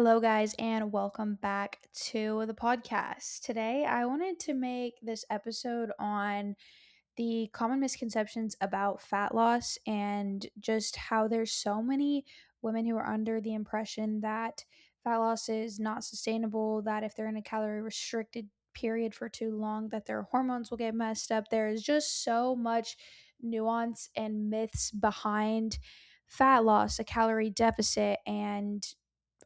Hello, guys, and welcome back to the podcast. Today, I wanted to make this episode on the common misconceptions about fat loss and just how there's so many women who are under the impression that fat loss is not sustainable, that if they're in a calorie restricted period for too long, that their hormones will get messed up. There is just so much nuance and myths behind fat loss, a calorie deficit, and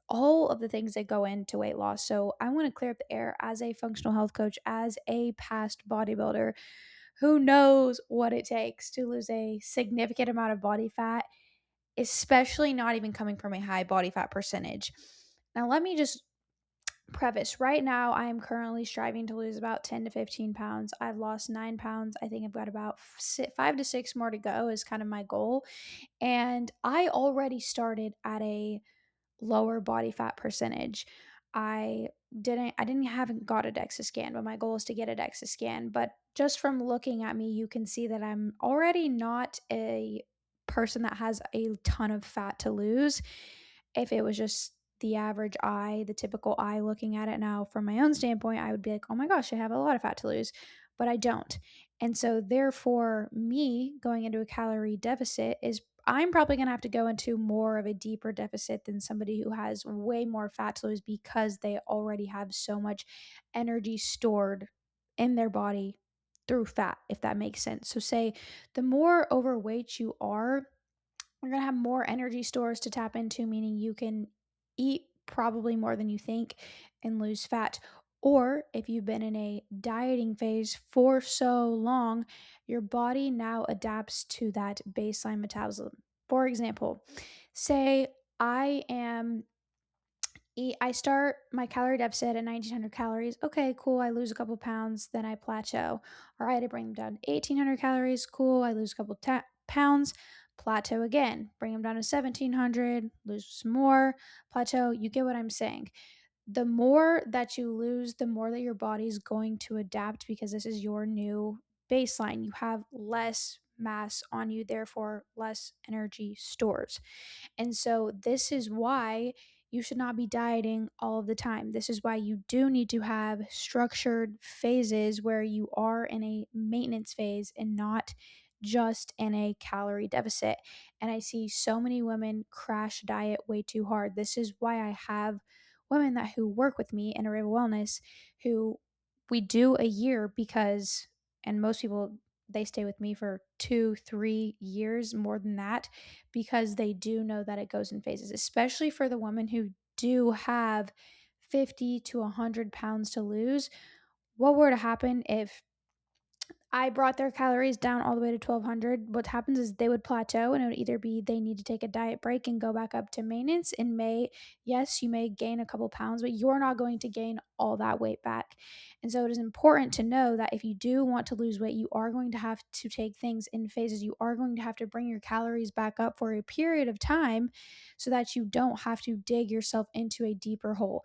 all of the things that go into weight loss. So I want to clear up the air as a functional health coach, as a past bodybuilder who knows what it takes to lose a significant amount of body fat, especially not even coming from a high body fat percentage. Now, let me just preface right now, I am currently striving to lose about 10 to 15 pounds. I've lost 9 pounds. I think I've got about 5 to 6 more to go, is kind of my goal. And I already started at a lower body fat percentage. I I haven't got a DEXA scan, but my goal is to get a DEXA scan. But just from looking at me, you can see that I'm already not a person that has a ton of fat to lose. If it was just the average eye, the typical eye looking at it now from my own standpoint, I would be like, oh my gosh, I have a lot of fat to lose, but I don't. And so, therefore, me going into a calorie deficit is I'm probably going to have to go into more of a deeper deficit than somebody who has way more fat to lose because they already have so much energy stored in their body through fat, if that makes sense. So, say the more overweight you are, you're going to have more energy stores to tap into, meaning you can eat probably more than you think and lose fat. Or if you've been in a dieting phase for so long, your body now adapts to that baseline metabolism. For example, say I am I start my calorie deficit at 1900 calories. Okay, cool. I lose a couple pounds, then I plateau. All right, I bring them down to 1800 calories. Cool. I lose a couple pounds, plateau again. Bring them down to 1700, lose some more, plateau. You get what I'm saying. The more that you lose, the more that your body's going to adapt because this is your new baseline. You have less mass on you, therefore, less energy stores. And so, this is why you should not be dieting all of the time. This is why you do need to have structured phases where you are in a maintenance phase and not just in a calorie deficit. And I see so many women crash diet way too hard. This is why I have women that who work with me in Areva Wellness who we do a year because, and most people they stay with me for 2 3 years more than that because they do know that it goes in phases, especially for the women who do have 50 to 100 pounds to lose. What were to happen if I brought their calories down all the way to 1200? What happens is they would plateau, and it would either be they need to take a diet break and go back up to maintenance. In May, yes, you may gain a couple pounds, but you're not going to gain all that weight back. And so it is important to know that if you do want to lose weight, you are going to have to take things in phases. You are going to have to bring your calories back up for a period of time so that you don't have to dig yourself into a deeper hole.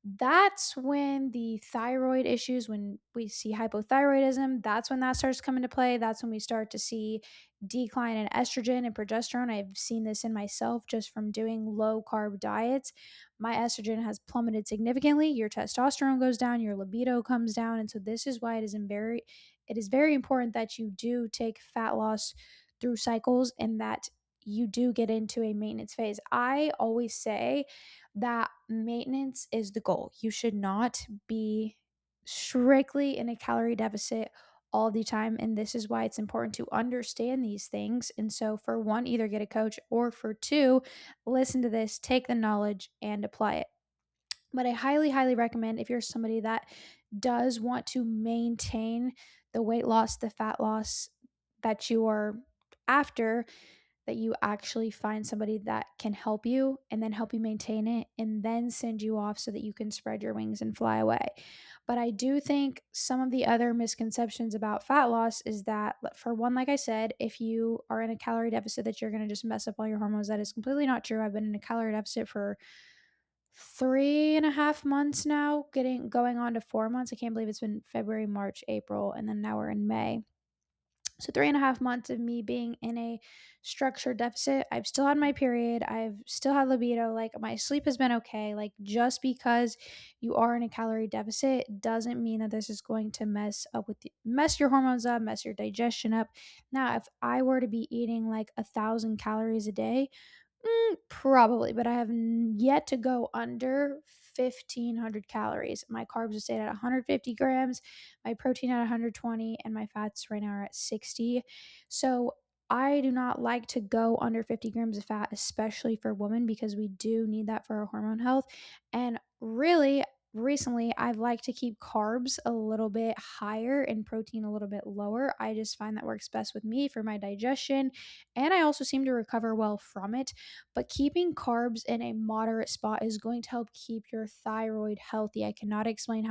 That's when the thyroid issues, when we see hypothyroidism, that's when that starts coming to play. That's when we start to see decline in estrogen and progesterone. I've seen this in myself just from doing low carb diets. My estrogen has plummeted significantly. Your testosterone goes down, your libido comes down. And so this is why it is very important that you do take fat loss through cycles and that you do get into a maintenance phase. I always say that maintenance is the goal. You should not be strictly in a calorie deficit all the time. And this is why it's important to understand these things. And so, for one, either get a coach, or for two, listen to this, take the knowledge, and apply it. But I highly, highly recommend if you're somebody that does want to maintain the weight loss, the fat loss that you are after, that you actually find somebody that can help you and then help you maintain it and then send you off so that you can spread your wings and fly away. But I do think some of the other misconceptions about fat loss is that, for one, like I said, if you are in a calorie deficit, that you're going to just mess up all your hormones. That is completely not true. I've been in a calorie deficit for 3.5 months now, getting going on to 4 months. I can't believe it's been February, March, April, and then now we're in May. So 3.5 months of me being in a structured deficit, I've still had my period. I've still had libido. Like my sleep has been okay. Like just because you are in a calorie deficit doesn't mean that this is going to mess your hormones up, mess your digestion up. Now, if I were to be eating like 1,000 calories a day, probably, but I have yet to go under 1,500 calories. My carbs have stayed at 150 grams, my protein at 120, and my fats right now are at 60. So I do not like to go under 50 grams of fat, especially for women, because we do need that for our hormone health. And really, recently, I've liked to keep carbs a little bit higher and protein a little bit lower. I just find that works best with me for my digestion. And I also seem to recover well from it. But keeping carbs in a moderate spot is going to help keep your thyroid healthy. I cannot explain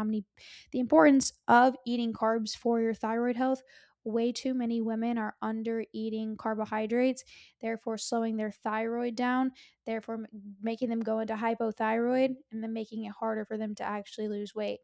the importance of eating carbs for your thyroid health. Way too many women are under eating carbohydrates, therefore slowing their thyroid down, therefore making them go into hypothyroid, and then making it harder for them to actually lose weight.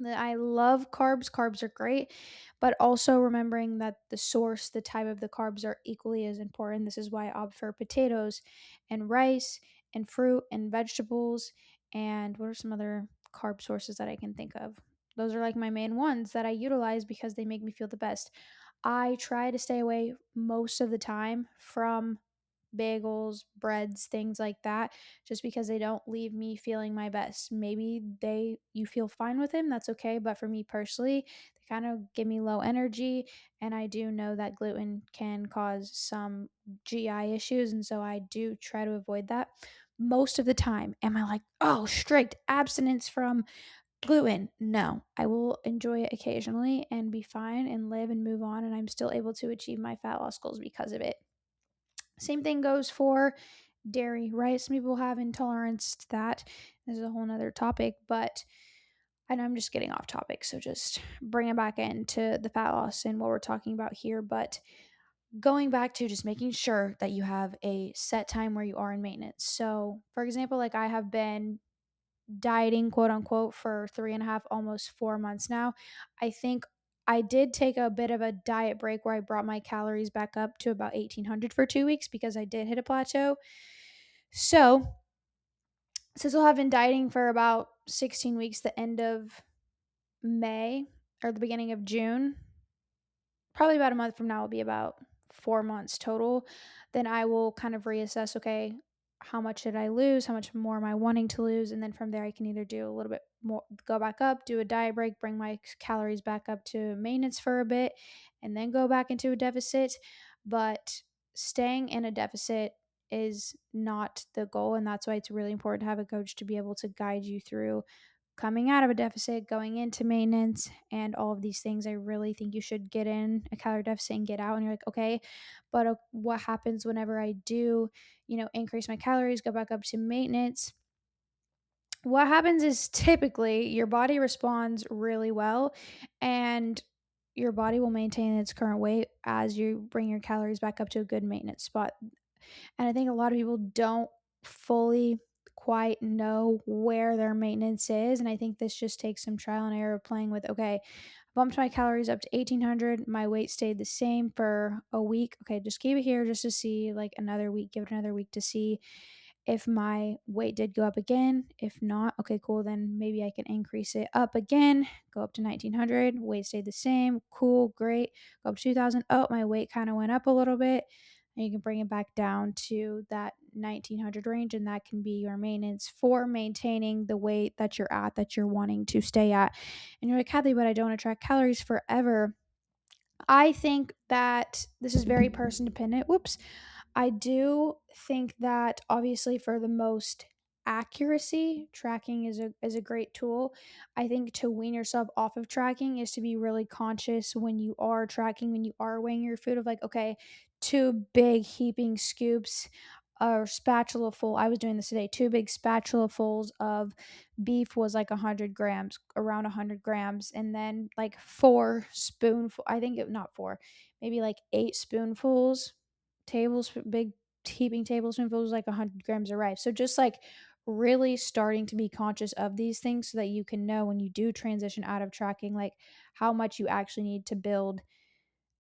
That I love carbs. Carbs are great, but also remembering that the source, the type of the carbs are equally as important. This is why I opt for potatoes and rice and fruit and vegetables. And what are some other carb sources that I can think of? Those are like my main ones that I utilize because they make me feel the best. I try to stay away most of the time from bagels, breads, things like that, just because they don't leave me feeling my best. Maybe you feel fine with them, that's okay, but for me personally, they kind of give me low energy, and I do know that gluten can cause some GI issues, and so I do try to avoid that. Most of the time, am I like, "Oh, strict abstinence from gluten?" No. I will enjoy it occasionally and be fine and live and move on, and I'm still able to achieve my fat loss goals because of it. Same thing goes for dairy, right? Some people have intolerance to that. This is a whole nother topic, but and I'm just getting off topic. So just bring it back into the fat loss and what we're talking about here. But going back to just making sure that you have a set time where you are in maintenance. So, for example, like I have been dieting, quote unquote, for 3.5, almost 4 months now. I think I did take a bit of a diet break where I brought my calories back up to about 1,800 for 2 weeks because I did hit a plateau. So, since I'll have been dieting for about 16 weeks, the end of May or the beginning of June, probably about a month from now will be about 4 months total. Then I will kind of reassess, okay, how much did I lose? How much more am I wanting to lose? And then from there, I can either do a little bit more, go back up, do a diet break, bring my calories back up to maintenance for a bit, and then go back into a deficit. But staying in a deficit is not the goal. And that's why it's really important to have a coach to be able to guide you through coming out of a deficit, going into maintenance, and all of these things. I really think you should get in a calorie deficit and get out. And you're like, okay, but what happens whenever I do, increase my calories, go back up to maintenance? What happens is typically your body responds really well, and your body will maintain its current weight as you bring your calories back up to a good maintenance spot. And I think a lot of people don't fully quite know where their maintenance is. And I think this just takes some trial and error of playing with, okay, bumped my calories up to 1,800. My weight stayed the same for a week. Okay, just keep it here just to see, like another week, give it another week to see if my weight did go up again. If not, okay, cool. Then maybe I can increase it up again, go up to 1,900. Weight stayed the same. Cool, great. Go up to 2,000. Oh, my weight kind of went up a little bit. And you can bring it back down to that 1,900 range. And that can be your maintenance for maintaining the weight that you're at, that you're wanting to stay at. And you're like, Kathy, but I don't want to track calories forever. I think that this is very person dependent. Whoops. I do think that obviously for the most accuracy, tracking is a great tool. I think to wean yourself off of tracking is to be really conscious when you are tracking, when you are weighing your food, of like, okay, two big heaping scoops or spatula full. I was doing this today. Two big spatula fulls of beef was like 100 grams, around 100 grams, and then like four spoonful. I think it not four, maybe like 8 spoonfuls, big heaping tablespoonfuls, like 100 grams of rice. So just like really starting to be conscious of these things so that you can know when you do transition out of tracking, like how much you actually need to build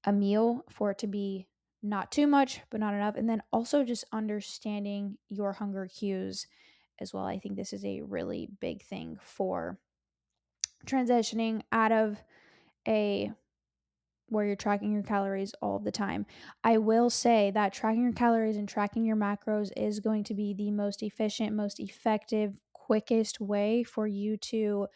a meal for it to be not too much, but not enough. And then also just understanding your hunger cues as well. I think this is a really big thing for transitioning out of a where you're tracking your calories all the time. I will say that tracking your calories and tracking your macros is going to be the most efficient, most effective, quickest way for you to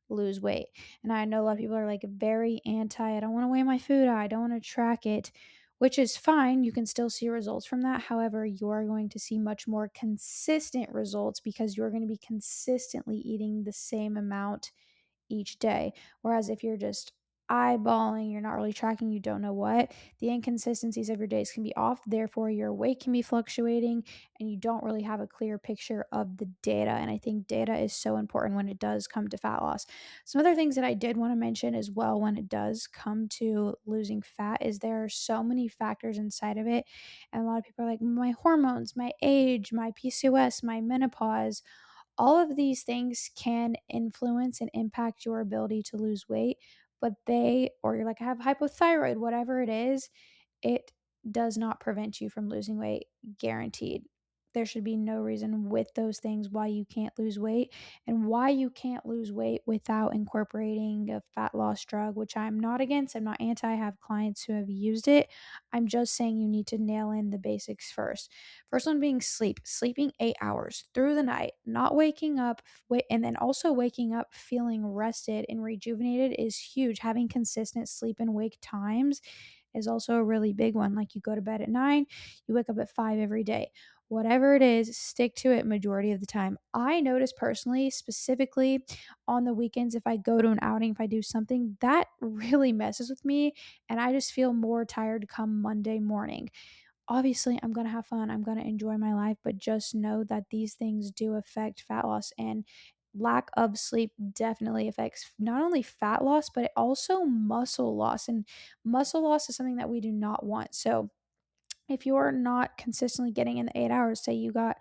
lose weight. And I know a lot of people are like very anti, I don't want to weigh my food, I don't want to track it, which is fine. You can still see results from that. However, you're going to see much more consistent results because you're going to be consistently eating the same amount each day. Whereas if you're just eyeballing, you're not really tracking, you don't know what, the inconsistencies of your days can be off. Therefore, your weight can be fluctuating and you don't really have a clear picture of the data. And I think data is so important when it does come to fat loss. Some other things that I did want to mention as well when it does come to losing fat is there are so many factors inside of it. And a lot of people are like, my hormones, my age, my PCOS, my menopause, all of these things can influence and impact your ability to lose weight, but or you're like, I have hypothyroid, whatever it does not prevent you from losing weight, guaranteed. There should be no reason with those things why you can't lose weight and why you can't lose weight without incorporating a fat loss drug, which I'm not against. I'm not anti. I have clients who have used it. I'm just saying you need to nail in the basics first. First one being sleep, sleeping 8 hours through the night, not waking up, and then also waking up feeling rested and rejuvenated is huge. Having consistent sleep and wake times is also a really big one. Like you go to bed at 9, you wake up at 5 every day. Whatever it is, stick to it majority of the time. I notice personally, specifically on the weekends, if I go to an outing, if I do something, that really messes with me. And I just feel more tired come Monday morning. Obviously, I'm going to have fun. I'm going to enjoy my life, but just know that these things do affect fat loss, and lack of sleep definitely affects not only fat loss, but also muscle loss. And muscle loss is something that we do not want. So, if you're not consistently getting in the 8 hours, say you got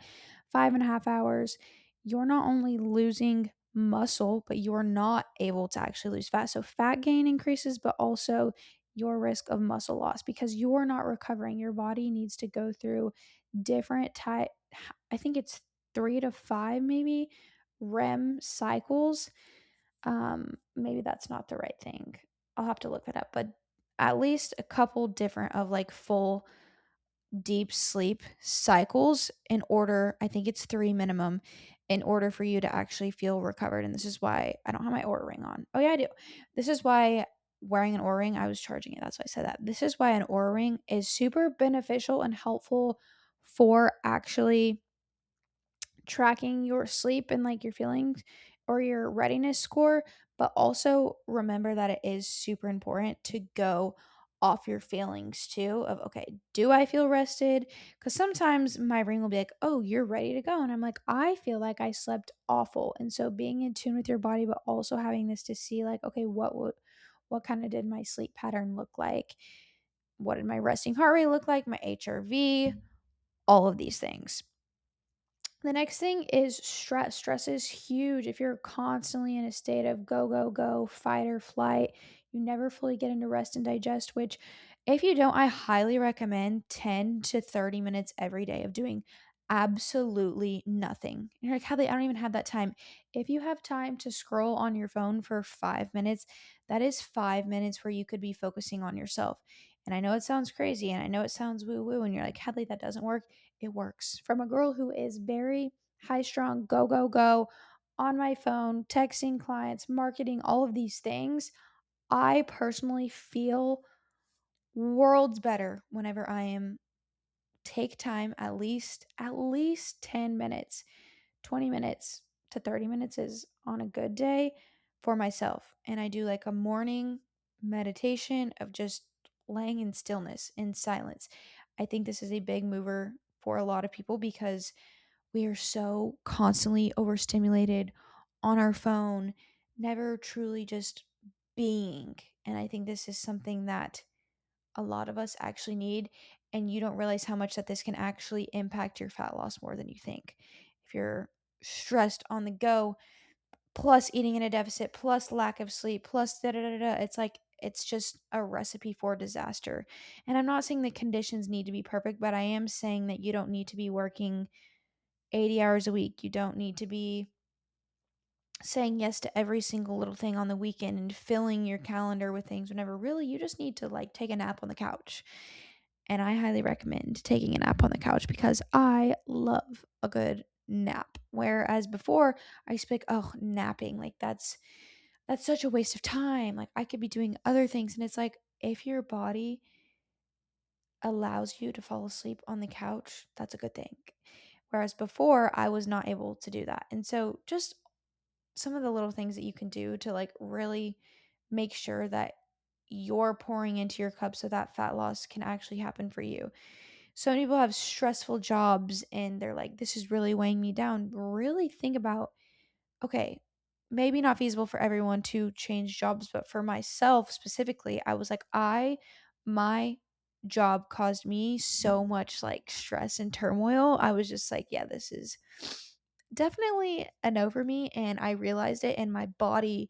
5.5 hours, you're not only losing muscle, but you're not able to actually lose fat. So fat gain increases, but also your risk of muscle loss because you're not recovering. Your body needs to go through different type, I think it's 3 to 5 maybe REM cycles. Maybe that's not the right thing. I'll have to look that up, but at least a couple different of like full deep sleep cycles in order, I think it's 3 minimum, in order for you to actually feel recovered. And this is why I don't have my Oura ring on. Oh yeah, I do. This is why wearing an Oura ring, I was charging it. That's why I said that. This is why an Oura ring is super beneficial and helpful for actually tracking your sleep and like your feelings or your readiness score, but also remember that it is super important to go off your feelings too of okay, do I feel rested? Because sometimes my ring will be like, oh, you're ready to go. And I'm like, I feel like I slept awful. And so being in tune with your body, but also having this to see like, okay, what kind of did my sleep pattern look like? What did my resting heart rate look like? My HRV, all of these things. The next thing is stress. Stress is huge. If you're constantly in a state of go, go, go, fight or flight, you never fully get into rest and digest, which, if you don't, I highly recommend 10 to 30 minutes every day of doing absolutely nothing. And you're like, Hadley, I don't even have that time. If you have time to scroll on your phone for 5 minutes, that is 5 minutes where you could be focusing on yourself. And I know it sounds crazy and I know it sounds woo woo, and you're like, Hadley, that doesn't work. It works. From a girl who is very high strung, go, go, go, on my phone, texting clients, marketing, all of these things, I personally feel worlds better whenever I am take time at least 10 minutes, 20 minutes to 30 minutes is on a good day for myself. And I do like a morning meditation of just laying in stillness, in silence. I think this is a big mover for a lot of people because we are so constantly overstimulated on our phone, never truly just being. And I think this is something that a lot of us actually need, and you don't realize how much that this can actually impact your fat loss more than you think. If you're stressed on the go, plus eating in a deficit, plus lack of sleep, plus da da da da, it's like it's just a recipe for disaster. And I'm not saying the conditions need to be perfect, but I am saying that you don't need to be working 80 hours a week. You don't need to be saying yes to every single little thing on the weekend and filling your calendar with things whenever really you just need to like take a nap on the couch. And I highly recommend taking a nap on the couch because I love a good nap. Whereas before I used to be like, oh, napping, like that's such a waste of time. Like I could be doing other things. And it's like if your body allows you to fall asleep on the couch, that's a good thing. Whereas before I was not able to do that. And so just some of the little things that you can do to like really make sure that you're pouring into your cup so that fat loss can actually happen for you. So many people have stressful jobs and they're like, this is really weighing me down. Really think about, okay, maybe not feasible for everyone to change jobs, but for myself specifically, I was like, my job caused me so much like stress and turmoil. I was just like, yeah, this is definitely a no for me. And I realized it, and my body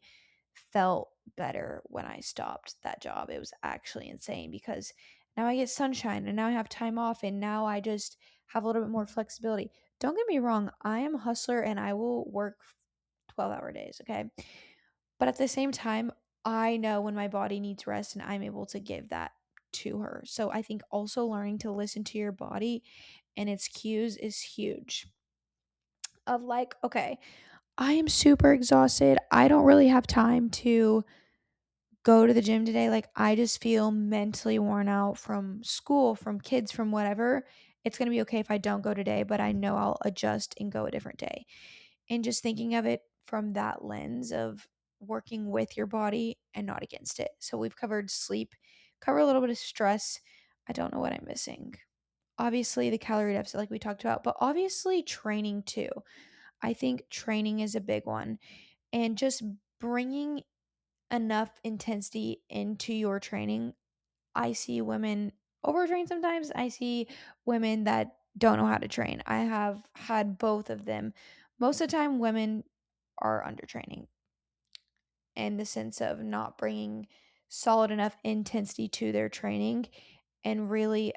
felt better when I stopped that job. It was actually insane because now I get sunshine and now I have time off and now I just have a little bit more flexibility. Don't get me wrong, I am a hustler and I will work 12-hour days, okay? But at the same time, I know when my body needs rest and I'm able to give that to her. So I think also learning to listen to your body and its cues is huge. Of like, okay, I am super exhausted. I don't really have time to go to the gym today. Like, I just feel mentally worn out from school, from kids, from whatever. It's going to be okay if I don't go today, but I know I'll adjust and go a different day. And just thinking of it from that lens of working with your body and not against it. So, we've covered sleep, cover a little bit of stress. I don't know what I'm missing. Obviously, the calorie deficit, like we talked about, but obviously, training too. I think training is a big one. And just bringing enough intensity into your training. I see women overtrain sometimes. I see women that don't know how to train. I have had both of them. Most of the time, women are undertraining in the sense of not bringing solid enough intensity to their training and really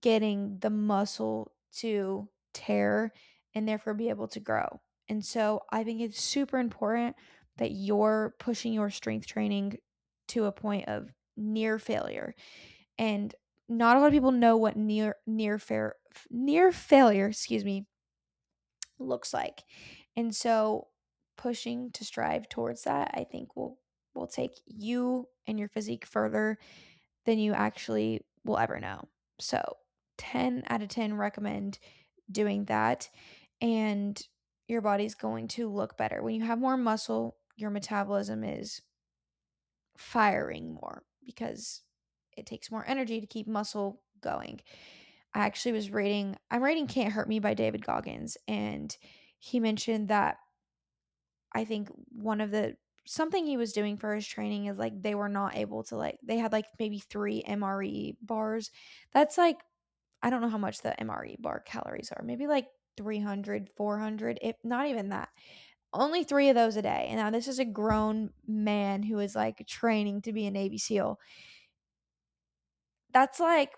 getting the muscle to tear and therefore be able to grow. And so I think it's super important that you're pushing your strength training to a point of near failure. And not a lot of people know what near failure, excuse me, looks like. And so pushing to strive towards that, I think will take you and your physique further than you actually will ever know. So 10 out of 10 recommend doing that, and your body's going to look better. When you have more muscle, your metabolism is firing more because it takes more energy to keep muscle going. I'm reading Can't Hurt Me by David Goggins, and he mentioned that I think one of the something he was doing for his training is like they were not able to like they had like maybe 3 MRE bars. That's like I don't know how much the MRE bar calories are. Maybe like 300, 400, if not even that. Only 3 of those a day. And now this is a grown man who is like training to be a Navy SEAL. That's like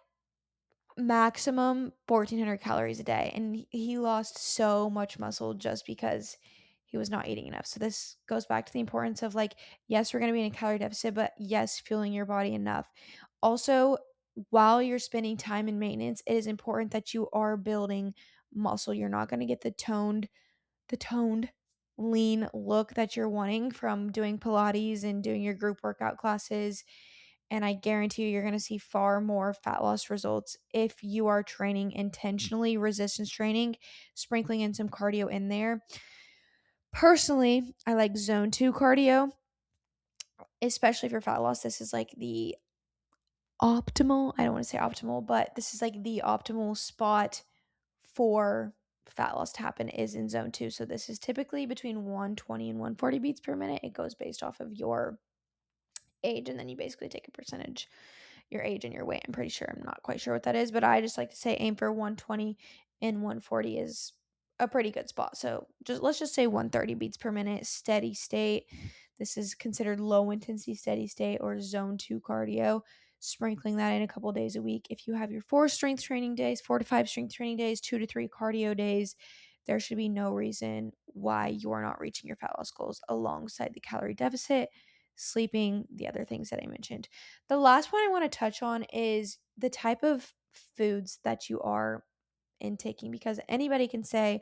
maximum 1,400 calories a day, and he lost so much muscle just because he was not eating enough. So this goes back to the importance of like, yes, we're going to be in a calorie deficit, but yes, fueling your body enough. Also, while you're spending time in maintenance, it is important that you are building muscle. You're not going to get the toned lean look that you're wanting from doing Pilates and doing your group workout classes. And I guarantee you're going to see far more fat loss results if you are training intentionally, resistance training, sprinkling in some cardio in there. Personally, I like zone 2 cardio, especially for fat loss. This is like the optimal, I don't want to say optimal, but this is like the optimal spot for fat loss to happen is in zone 2. So this is typically between 120 and 140 beats per minute. It goes based off of your age, and then you basically take a percentage, your age and your weight. I'm pretty sure. I'm not quite sure what that is, but I just like to say aim for 120, and 140 is a pretty good spot. So let's just say 130 beats per minute, steady state. This is considered low intensity steady state or zone 2 cardio, sprinkling that in a couple days a week. If you have your 4 to 5 strength training days, 2 to 3 cardio days, there should be no reason why you're not reaching your fat loss goals alongside the calorie deficit, sleeping, the other things that I mentioned. The last one I want to touch on is the type of foods that you are intaking, because anybody can say,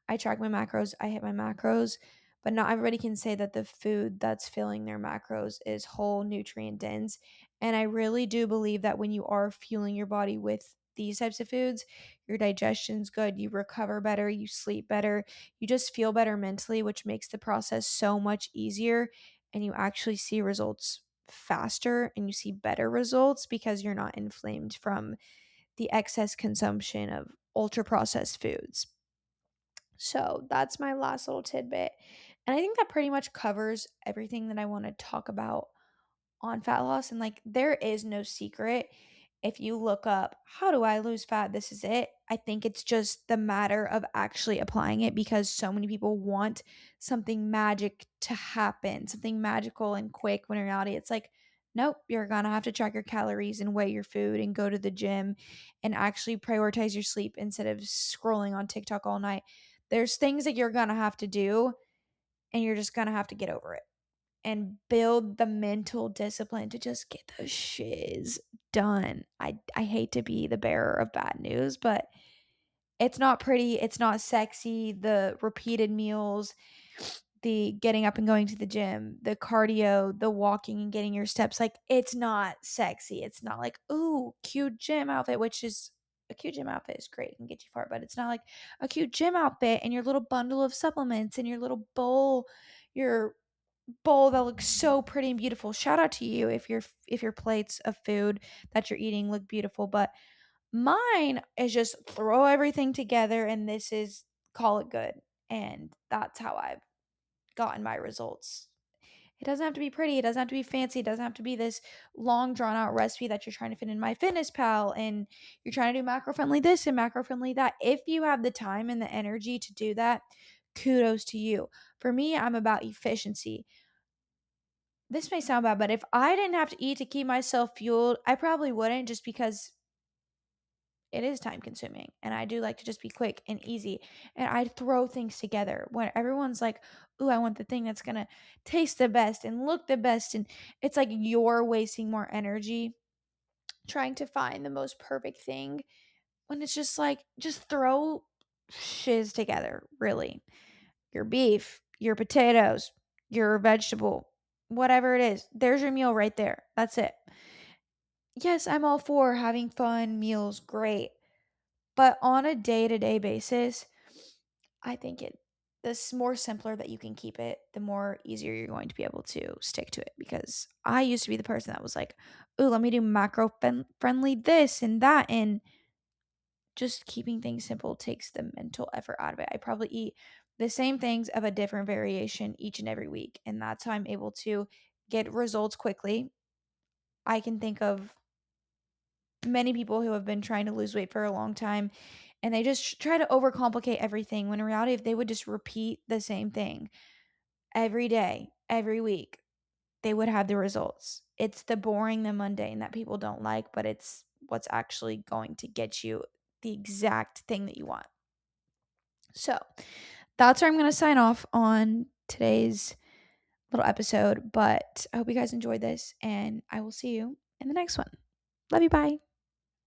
I track my macros, I hit my macros, but not everybody can say that the food that's filling their macros is whole, nutrient dense. And I really do believe that when you are fueling your body with these types of foods, your digestion's good, you recover better, you sleep better, you just feel better mentally, which makes the process so much easier. And you actually see results faster and you see better results because you're not inflamed from the excess consumption of ultra processed foods. So that's my last little tidbit. And I think that pretty much covers everything that I want to talk about on fat loss. And like, there is no secret. If you look up, how do I lose fat? This is it. I think it's just the matter of actually applying it, because so many people want something magic to happen, something magical and quick, when in reality, it's like, nope, you're going to have to track your calories and weigh your food and go to the gym and actually prioritize your sleep instead of scrolling on TikTok all night. There's things that you're going to have to do, and you're just going to have to get over it and build the mental discipline to just get those shiz done. I hate to be the bearer of bad news, but it's not pretty, it's not sexy. The repeated meals, the getting up and going to the gym, the cardio, the walking and getting your steps, like, it's not sexy. It's not like, ooh, cute gym outfit, which is a cute gym outfit is great and get you far, but it's not like a cute gym outfit and your little bundle of supplements and your little bowl, your bowl that looks so pretty and beautiful. Shout out to you if your plates of food that you're eating look beautiful, but mine is just throw everything together and this is call it good. And that's how I've gotten my results. It doesn't have to be pretty, it doesn't have to be fancy, it doesn't have to be this long drawn out recipe that you're trying to fit in My Fitness Pal and you're trying to do macro friendly this and macro friendly that. If you have the time and the energy to do that, kudos to you. For me, I'm about efficiency. This may sound bad, but if I didn't have to eat to keep myself fueled, I probably wouldn't, just because it is time consuming and I do like to just be quick and easy. And I throw things together when everyone's like, ooh, I want the thing that's going to taste the best and look the best. And it's like you're wasting more energy trying to find the most perfect thing when it's just like, just throw shiz together, really. Your beef, your potatoes, your vegetable, whatever it is, there's your meal right there. That's it. Yes, I'm all for having fun meals, great. But on a day-to-day basis, I think the more simpler that you can keep it, the more easier you're going to be able to stick to it. Because I used to be the person that was like, "Ooh, let me do macro friendly this and that," and just keeping things simple takes the mental effort out of it. I probably eat the same things of a different variation each and every week, and that's how I'm able to get results quickly. I can think of many people who have been trying to lose weight for a long time and they just try to overcomplicate everything, when in reality, if they would just repeat the same thing every day, every week, they would have the results. It's the boring, the mundane that people don't like, but it's what's actually going to get you the exact thing that you want. So that's where I'm going to sign off on today's little episode, but I hope you guys enjoyed this and I will see you in the next one. Love you. Bye.